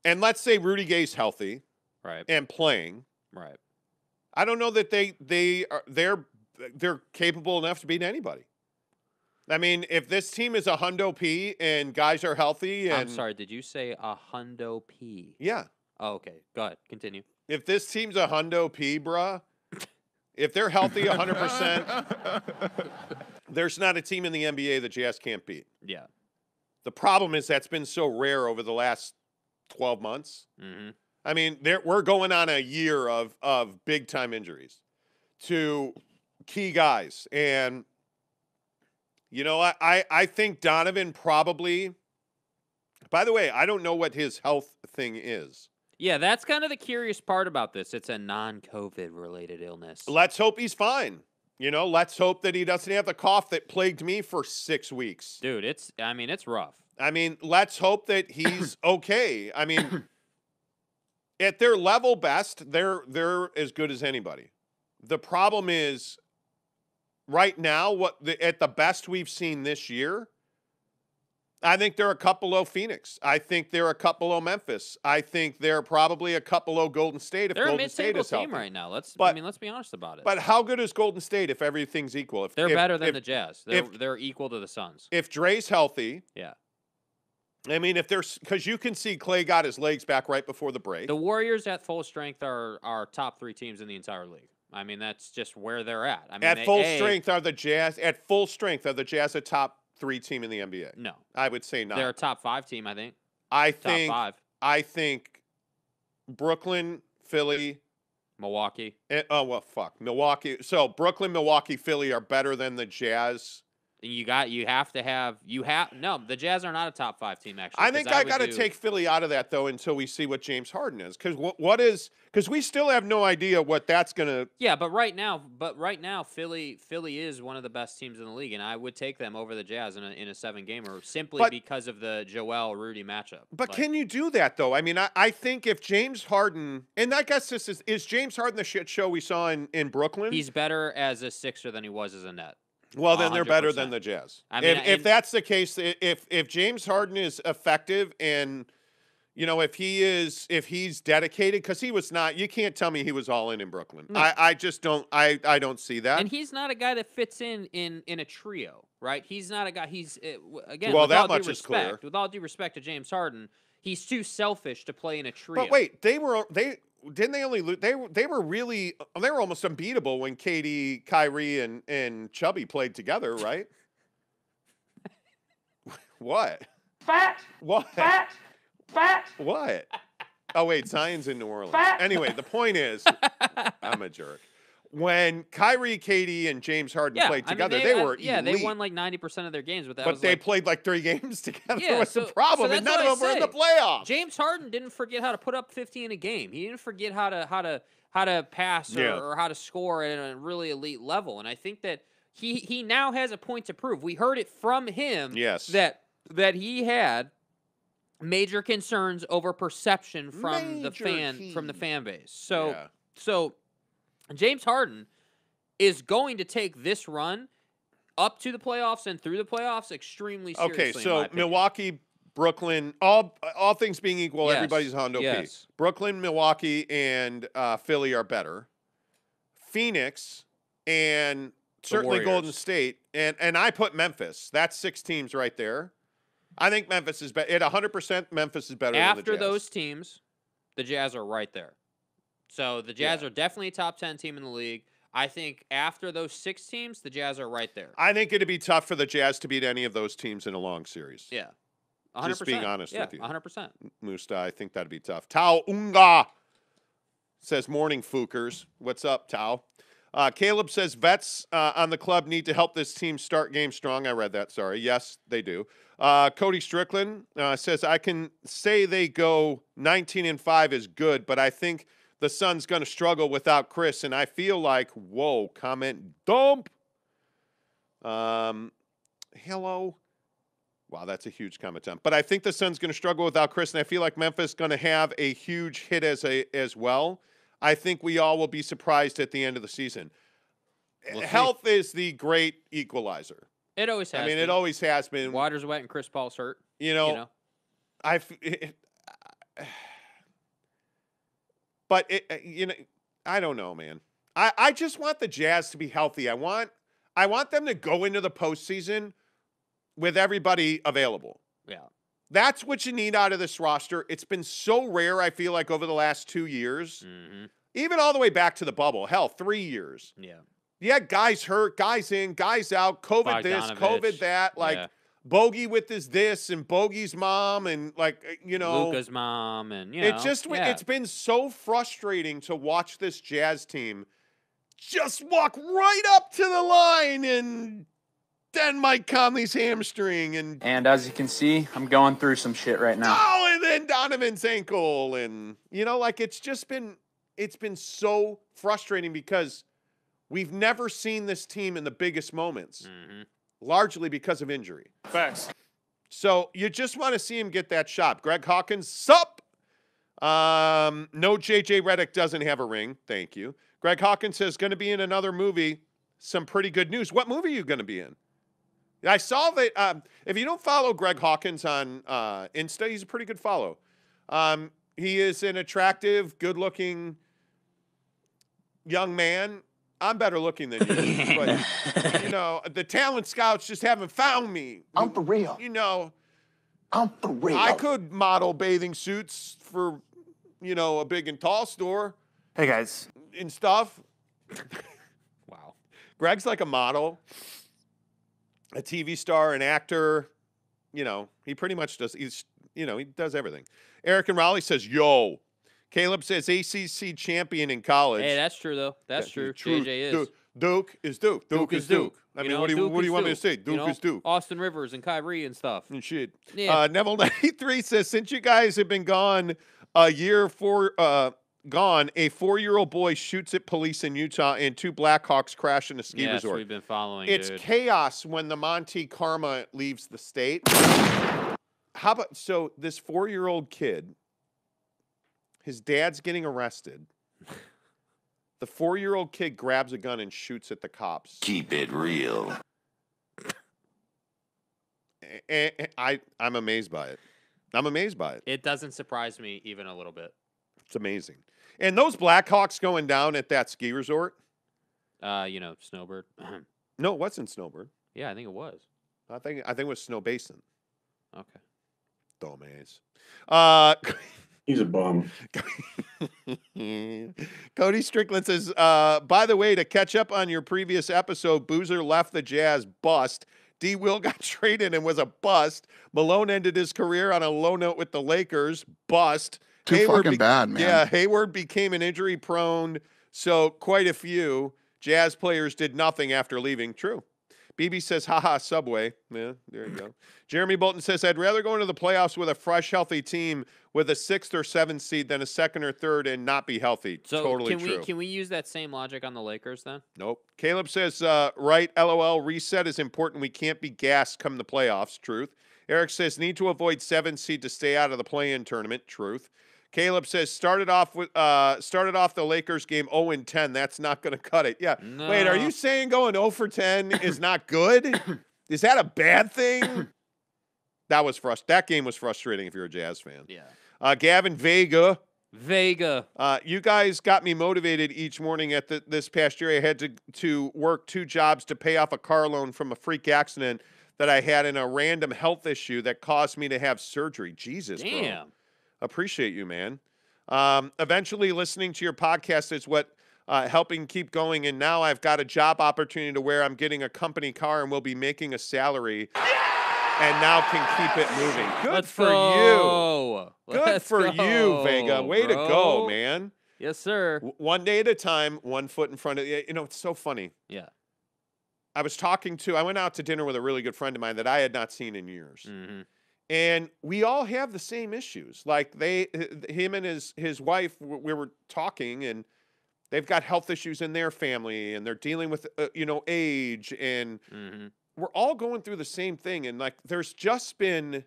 and let's say Rudy Gay's healthy, right, and playing, right. I don't know that their they're capable enough to beat anybody. I mean, if this team is a hundo P and guys are healthy and... I'm sorry, did you say a hundo P? Yeah. Oh, okay. Go ahead. Continue. If this team's a hundo P, bruh, if they're healthy 100%, there's not a team in the NBA the Jazz can't beat. Yeah. The problem is that's been so rare over the last 12 months. Mm-hmm. I mean, we're going on a year of big-time injuries to key guys. And... I think Donovan probably, by the way, I don't know what his health thing is. Yeah, that's kind of the curious part about this. It's a non-COVID related illness. Let's hope he's fine. Let's hope that he doesn't have the cough that plagued me for 6 weeks. Dude, it's rough. I mean, let's hope that he's okay. I mean, at their level best, they're as good as anybody. The problem is, right now, at the best we've seen this year, I think they're a couple below Phoenix. I think they're a couple below Memphis. I think they're probably a couple below Golden State if they're Golden State is healthy. Team right now. Let's be honest about it. But how good is Golden State if everything's equal? They're better than the Jazz. They're equal to the Suns. If Dre's healthy, yeah. I mean, because you can see Clay got his legs back right before the break. The Warriors at full strength are top 3 teams in the entire league. I mean, that's just where they're at. I mean, at full strength, are the Jazz a top 3 team in the NBA? No. I would say not. They're a top 5 team, I think. Top 5. I think Brooklyn, Philly, Milwaukee. Milwaukee. So Brooklyn, Milwaukee, Philly are better than the Jazz. The Jazz are not a top 5 team, actually. I think I got to take Philly out of that, though, until we see what James Harden is. Because we still have no idea what that's going to. Yeah, but right now, Philly is one of the best teams in the league, and I would take them over the Jazz in a 7-gamer simply because of the Joel-Rudy matchup. But can you do that, though? I mean, I think if James Harden, and I guess this is James Harden the shit show we saw in Brooklyn? He's better as a Sixer than he was as a net. Well, then 100%. They're better than the Jazz. I mean, if that's the case, if James Harden is effective and, if he's dedicated, because he was not, you can't tell me he was all in Brooklyn. No. I just don't, I don't see that. And he's not a guy that fits in a trio, right? He's not a guy, again, well, that much is clear. With all due respect to James Harden, he's too selfish to play in a trio. But wait, didn't they only lose? They were almost unbeatable when KD, Kyrie, and Chubby played together, right? What? Fat. What? Fat. Fat. What? Oh wait, Zion's in New Orleans. Fat. Anyway, the point is, I'm a jerk. When Kyrie, KD, and James Harden played together, they were elite. They won like 90% of their games, but they played like 3 games together. Yeah, was the problem, and none of them were in the playoffs. James Harden didn't forget how to put up 50 in a game. He didn't forget how to pass or how to score at a really elite level. And I think that he now has a point to prove. We heard it from him. Yes. That he had major concerns over perception from the fan base. So James Harden is going to take this run up to the playoffs and through the playoffs extremely seriously. Okay, so Milwaukee, Brooklyn, all things being equal, everybody's Hondo P. Brooklyn, Milwaukee, and Philly are better. Phoenix and certainly Golden State, and I put Memphis. That's 6 teams right there. I think Memphis is better. At 100%, Memphis is better than the Jazz. After those teams, the Jazz are right there. So the Jazz are definitely a top 10 team in the league. I think after those 6 teams, the Jazz are right there. I think it'd be tough for the Jazz to beat any of those teams in a long series. Yeah. 100%. Just being honest with you. 100%. Musta, I think that'd be tough. Tao Unga says, morning, Fookers. What's up, Tao? Caleb says, vets on the club need to help this team start game strong. I read that, sorry. Yes, they do. Cody Strickland says, I can say they go 19-5 is good, but I think the Suns going to struggle without Chris, and I feel like, whoa, comment dump. Hello. Wow, that's a huge comment dump. But I think the Suns going to struggle without Chris, and I feel like Memphis going to have a huge hit as well. I think we all will be surprised at the end of the season. Health is the great equalizer. It always has. It always has been. Water's wet and Chris Paul's hurt. But I don't know, man. I just want the Jazz to be healthy. I want them to go into the postseason with everybody available. Yeah. That's what you need out of this roster. It's been so rare, I feel like, over the last 2 years. Mm-hmm. Even all the way back to the bubble. Hell, 3 years. Yeah. Yeah, guys hurt, guys in, guys out, COVID this, COVID that. Like, Bogey with his this and Bogey's mom and, like, Luka's mom and, It's been so frustrating to watch this Jazz team just walk right up to the line and then Mike Conley's hamstring. And as you can see, I'm going through some shit right now. Oh, and then Donovan's ankle. And, it's been so frustrating because we've never seen this team in the biggest moments, largely because of injury. Facts. So you just want to see him get that shot. Greg Hawkins, sup? No, JJ Reddick doesn't have a ring. Thank you. Greg Hawkins says, going to be in another movie. Some pretty good news. What movie are you going to be in? I saw that. If you don't follow Greg Hawkins on Insta, he's a pretty good follow. He is an attractive, good-looking young man. I'm better looking than you. But, the talent scouts just haven't found me. I'm for real. I'm for real. I could model bathing suits for, a big and tall store. Hey, guys. And stuff. Wow. Greg's like a model, a TV star, an actor. He pretty much does. He does everything. Eric and Raleigh says, yo. Caleb says ACC champion in college. Hey, that's true, though. That's true. JJ is. Duke is Duke. Duke is Duke. I mean, what do you want me to say? Duke is Duke. Austin Rivers and Kyrie and stuff. And shit. Yeah. Neville 93 says, since you guys have been gone a year gone, a 4-year-old boy shoots at police in Utah and 2 Blackhawks crash in a ski resort. We've been following. It's dude. chaos when the Monty Karma leaves the state. How about this 4-year-old kid? His dad's getting arrested. The 4-year-old kid grabs a gun and shoots at the cops. Keep it real. I'm amazed by it. I'm amazed by it. It doesn't surprise me even a little bit. It's amazing. And those Blackhawks going down at that ski resort? Snowbird. No, it wasn't Snowbird. Yeah, I think it was. I think it was Snow Basin. Okay. Dumbass. He's a bum. Cody Strickland says, by the way, to catch up on your previous episode, Boozer left the Jazz, bust. D. Will got traded and was a bust. Malone ended his career on a low note with the Lakers, bust. Too fucking bad, man. Yeah, Hayward became an injury prone, so quite a few Jazz players did nothing after leaving. True. BB says, haha, Subway. Yeah, there you go. Jeremy Bolton says, I'd rather go into the playoffs with a fresh, healthy team with a 6th or 7th seed than a 2nd or 3rd and not be healthy. So totally true. Can we use that same logic on the Lakers then? Nope. Caleb says, right, LOL, reset is important. We can't be gassed come the playoffs. Truth. Eric says, need to avoid 7th seed to stay out of the play-in tournament. Truth. Caleb says, started off the Lakers game 0-10. That's not going to cut it. Yeah. No. Wait, are you saying going 0 for 10 is not good? Is that a bad thing? That game was frustrating if you're a Jazz fan. Yeah. Gavin Vega. You guys got me motivated each morning at this past year. I had to work 2 jobs to pay off a car loan from a freak accident that I had in a random health issue that caused me to have surgery. Jesus, damn. Bro. Appreciate you, man. Eventually listening to your podcast is what helping keep going. And now I've got a job opportunity to where I'm getting a company car and will be making a salary. And now can keep it moving. Good for you. Good for you, Vega. Way to go, man. Yes, sir. One day at a time, one foot in front of you. It's so funny. Yeah. I went out to dinner with a really good friend of mine that I had not seen in years. Mm-hmm. And we all have the same issues. Like him and his wife, we were talking, and they've got health issues in their family, and they're dealing with, age, and we're all going through the same thing. And there's just been,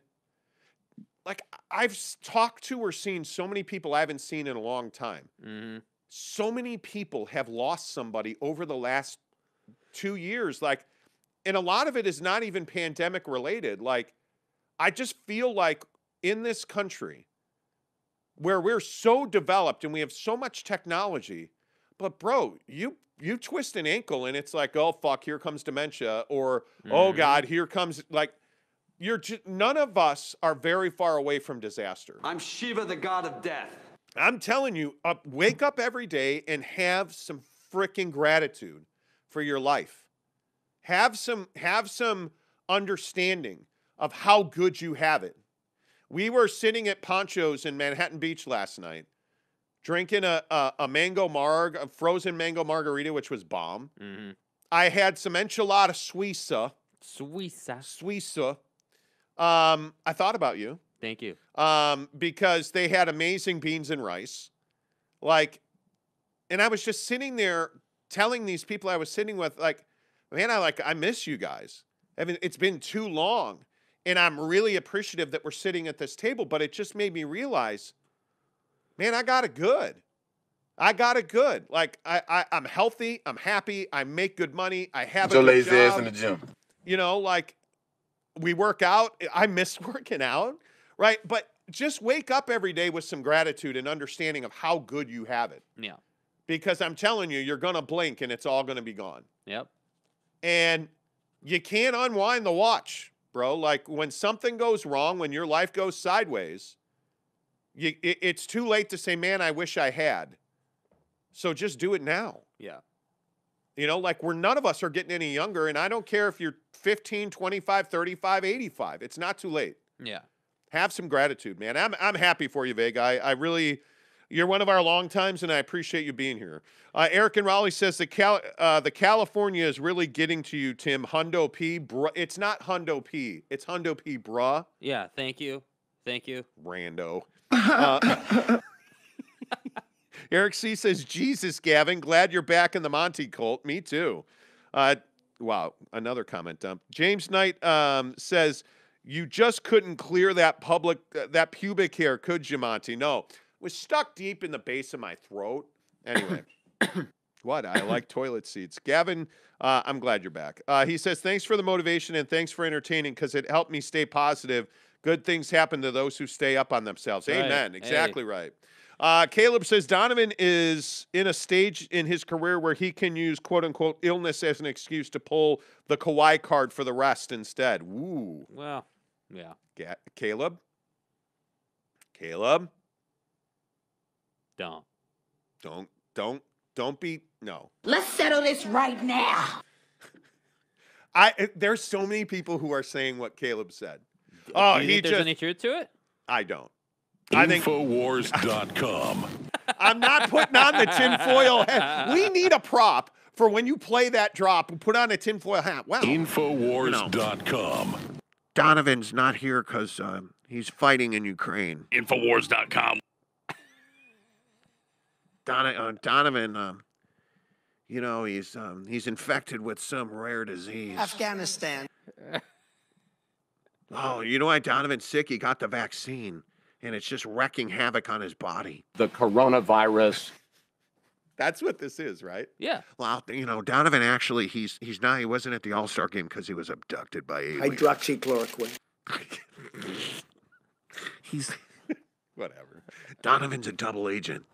I've talked to or seen so many people I haven't seen in a long time. Mm-hmm. So many people have lost somebody over the last 2 years. And a lot of it is not even pandemic related. I just feel like in this country where we're so developed and we have so much technology, But bro, you twist an ankle and it's like, oh fuck, here comes dementia, or oh god, here comes like none of us are very far away from disaster. I'm Shiva, the god of death. I'm telling you, wake up every day and have some freaking gratitude for your life. Have some understanding of how good you have it. We were sitting at Poncho's in Manhattan Beach last night, drinking a frozen mango margarita, which was bomb. Mm-hmm. I had some enchilada suiza. Suiza. I thought about you. Thank you. Because they had amazing beans and rice. And I was just sitting there telling these people I was sitting with, like, man, I miss you guys. I mean, it's been too long. And I'm really appreciative that we're sitting at this table, but it just made me realize, man, I got it good. Like, I'm healthy. I'm happy. I make good money. I have a good lazy job. ass in the gym. You know, like, we work out. I miss working out, right? But just wake up every day with some gratitude and understanding of how good you have it. Yeah. Because I'm telling you, you're going to blink and it's all going to be gone. Yep. And you can't unwind the watch, bro. Like, when something goes wrong, when your life goes sideways, it's too late to say, man, I wish I had. So just do it now. Yeah. You know, like, none of us are getting any younger, and I don't care if you're 15, 25, 35, 85. It's not too late. Yeah. Have some gratitude, man. I'm happy for you, Vega. I really, you're one of our long times, and I appreciate you being here. Eric and Raleigh says the California is really getting to you, Tim. Hundo P. It's not Hundo P. It's Hundo P, bruh. Yeah, thank you. Rando. Eric C. says, Jesus, Gavin, glad you're back in the Monty cult. Me too. Wow, another comment dump. James Knight says, you just couldn't clear that pubic hair, could you, Monty? No, it was stuck deep in the base of my throat. Anyway, what? I like toilet seats. Gavin, I'm glad you're back. He says, thanks for the motivation and thanks for entertaining because it helped me stay positive. Good things happen to those who stay up on themselves. Right. Amen. Exactly Hey. right. Caleb says Donovan is in a stage in his career where he can use quote-unquote illness as an excuse to pull the Kawhi card for the rest instead. Ooh. Well, yeah. Caleb? Don't be, no. Let's settle this right now. There's so many people who are saying what Caleb said. Do you think there's any truth to it? I don't. Infowars.com. I'm not putting on the tinfoil hat. We need a prop for when you play that drop. Put on a tinfoil hat. Wow. Infowars.com. Donovan's not here because he's fighting in Ukraine. Infowars.com. Donovan, you know, he's infected with some rare disease. Afghanistan. Oh, you know why Donovan's sick? He got the vaccine. And it's just wreaking havoc on his body. The coronavirus. That's what this is, right? Yeah. Well, you know, Donovan actually, he wasn't at the All-Star game because he was abducted by aliens. Hydroxychloroquine. He's, whatever. Donovan's a double agent.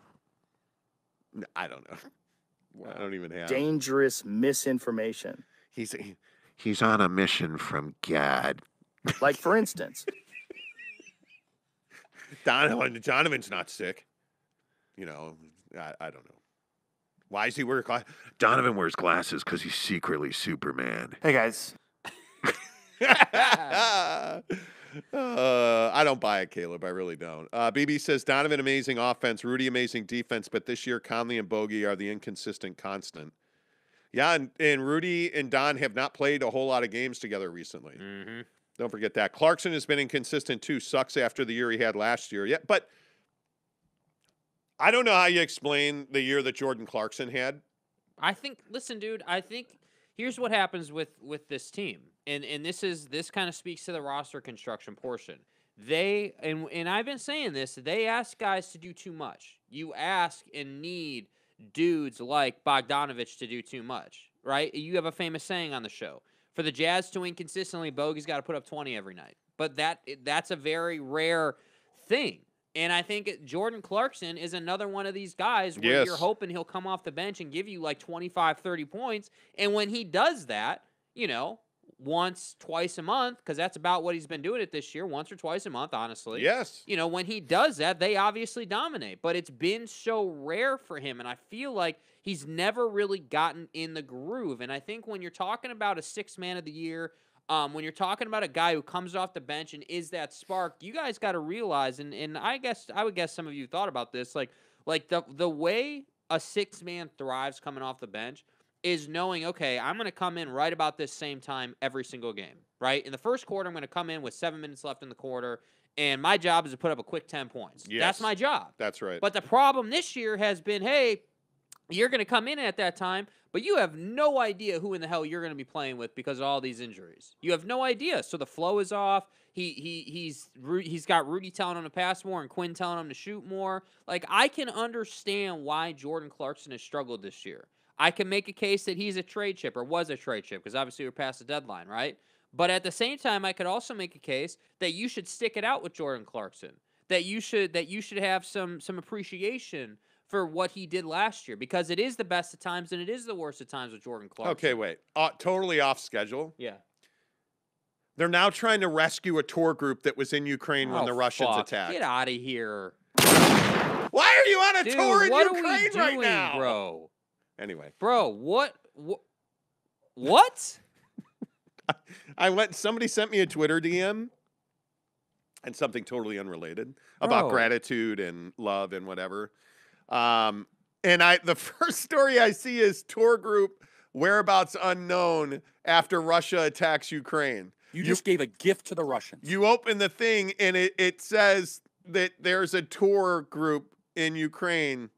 I don't know. I don't even have. Dangerous misinformation. He's on a mission from God. Like, for instance... Donovan's not sick. You know, I don't know. Why does he wear glasses? Donovan wears glasses because he's secretly Superman. Hey, guys. I don't buy it, Caleb. I really don't. BB says, Donovan, amazing offense. Rudy, amazing defense. But this year, Conley and Bogey are the inconsistent constant. Yeah, and Rudy and Don have not played a whole lot of games together recently. Mm-hmm. Don't forget that. Clarkson has been inconsistent, too. Sucks after the year he had last year. Yeah, but I don't know how you explain the year that Jordan Clarkson had. Listen, dude, I think here's what happens with this team. And this kind of speaks to the roster construction portion. They, and I've been saying this, they ask guys to do too much. You ask and need dudes like Bogdanovich to do too much, right? You have a famous saying on the show. For the Jazz to win consistently, Bogey's got to put up 20 every night. But that's a very rare thing. And I think Jordan Clarkson is another one of these guys where you're hoping he'll come off the bench and give you like 25, 30 points. And when he does that, once, twice a month, because that's about what he's been doing it this year, once or twice a month, honestly. Yes. When he does that, they obviously dominate. But it's been so rare for him, and I feel like he's never really gotten in the groove. And I think when you're talking about a sixth man of the year, when you're talking about a guy who comes off the bench and is that spark, you guys got to realize, and I would guess some of you thought about this, like the way a sixth man thrives coming off the bench is knowing, okay, I'm going to come in right about this same time every single game, right? In the first quarter, I'm going to come in with 7 minutes left in the quarter, and my job is to put up a quick 10 points. Yes. That's my job. That's right. But the problem this year has been, hey, you're going to come in at that time, but you have no idea who in the hell you're going to be playing with because of all these injuries. You have no idea. So the flow is off. He's got Rudy telling him to pass more and Quinn telling him to shoot more. Like, I can understand why Jordan Clarkson has struggled this year. I can make a case that he's a trade chip or was a trade chip because obviously we're past the deadline, right? But at the same time, I could also make a case that you should stick it out with Jordan Clarkson. That you should have some appreciation for what he did last year, because it is the best of times and it is the worst of times with Jordan Clarkson. Okay, wait. Totally off schedule. Yeah. They're now trying to rescue a tour group that was in Ukraine when the Russians attacked. Get out of here. Why are you on a tour in what Ukraine are we doing, right now? Bro? Anyway. Bro, what? Somebody sent me a Twitter DM and something totally unrelated about gratitude and love and whatever. And the first story I see is tour group whereabouts unknown after Russia attacks Ukraine. You just gave a gift to the Russians. You open the thing and it says that there's a tour group in Ukraine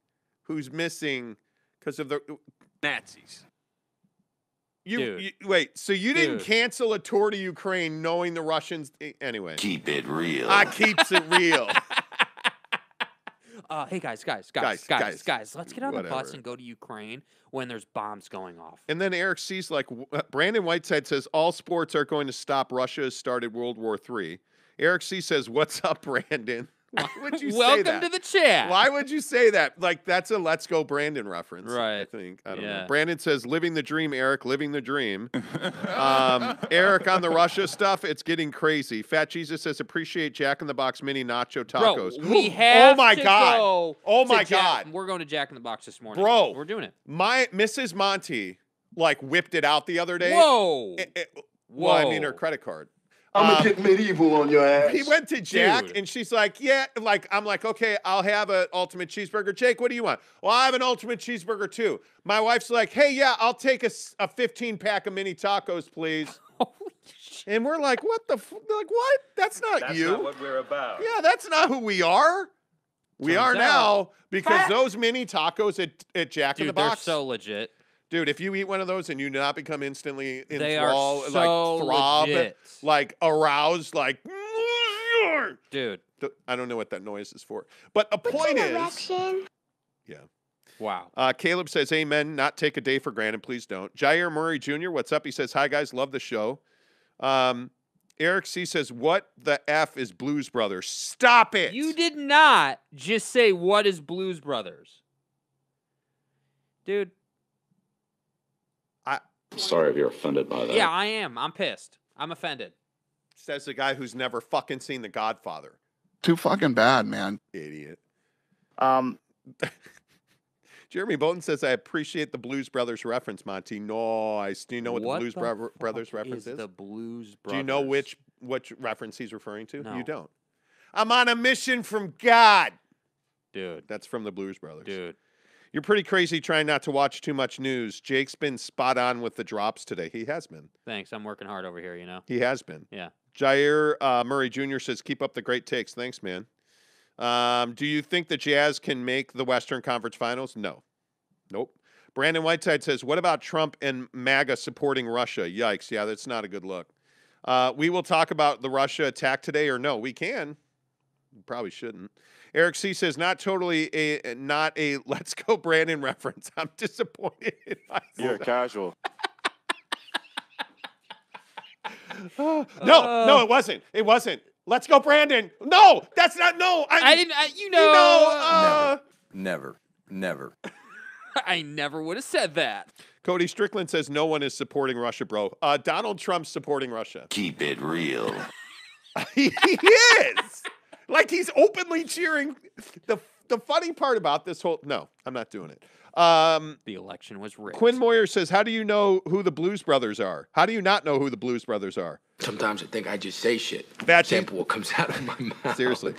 who's missing because of the Nazis. Wait, so you didn't cancel a tour to Ukraine knowing the Russians? Anyway. Keep it real. I keeps it real. Hey, guys, let's get on the bus and go to Ukraine when there's bombs going off. And then Eric C's like, Brandon Whiteside says, all sports are going to stop. Russia has started World War III. Eric C says, what's up, Brandon? Why would you say that? Welcome to the chat. Why would you say that? Like, that's a Let's Go Brandon reference. Right. I think. I don't know. Brandon says, living the dream, Eric, living the dream. Eric on the Russia stuff, it's getting crazy. Fat Jesus says, appreciate Jack in the Box mini nacho tacos. Bro, we have oh my to God. Go oh my to God. We're going to Jack in the Box this morning. Bro. We're doing it. My Mrs. Monty, whipped it out the other day. Whoa. Well, I mean, her credit card. I'm gonna get medieval on your ass. He went to Jack, and she's like, yeah. I'm like, okay, I'll have an ultimate cheeseburger. Jake, what do you want? Well, I have an ultimate cheeseburger, too. My wife's like, hey, yeah, I'll take a 15-pack of mini tacos, please. Holy shit. And we're like, what the like, what? That's you. That's not what we're about. Yeah, that's not who we are. We are now because those mini tacos at Jack in the Box. They're so legit. Dude, if you eat one of those and you do not become instantly enthralled, throb, legit. Aroused, dude. I don't know what that noise is for. But the point is, yeah. Wow. Caleb says, amen, not take a day for granted. Please don't. Jair Murray Jr., what's up? He says, hi, guys. Love the show. Eric C. says, what the F is Blues Brothers? Stop it. You did not just say, what is Blues Brothers? Dude. Sorry if you're offended by that. Yeah, I am. I'm pissed. I'm offended. Says the guy who's never fucking seen The Godfather. Too fucking bad, man. Idiot. Jeremy Bolton says, I appreciate the Blues Brothers reference, Monty. Nice. Do you know what the Blues Brothers reference is? The Blues Brothers. Do you know which reference he's referring to? No. You don't. I'm on a mission from God. Dude. That's from the Blues Brothers. Dude. You're pretty crazy trying not to watch too much news. Jake's been spot on with the drops today. He has been. Thanks. I'm working hard over here, He has been. Yeah. Jair Murray Jr. says, keep up the great takes. Thanks, man. Do you think the Jazz can make the Western Conference Finals? No. Nope. Brandon Whiteside says, what about Trump and MAGA supporting Russia? Yikes. Yeah, that's not a good look. We will talk about the Russia attack today, or no? We can. Probably shouldn't. Eric C. says, not a Let's Go Brandon reference. I'm disappointed in myself. You're casual. No, it wasn't. It wasn't. Let's go, Brandon. No, that's not. No, I didn't. Never. I never would have said that. Cody Strickland says no one is supporting Russia, bro. Donald Trump's supporting Russia. Keep it real. He is. Like he's openly cheering. The funny part about this whole I'm not doing it. The election was rigged. Quinn Moyer says, how do you know who the Blues Brothers are? How do you not know who the Blues Brothers are? Sometimes I think I just say shit. Bad sample what comes out of my mouth. Seriously.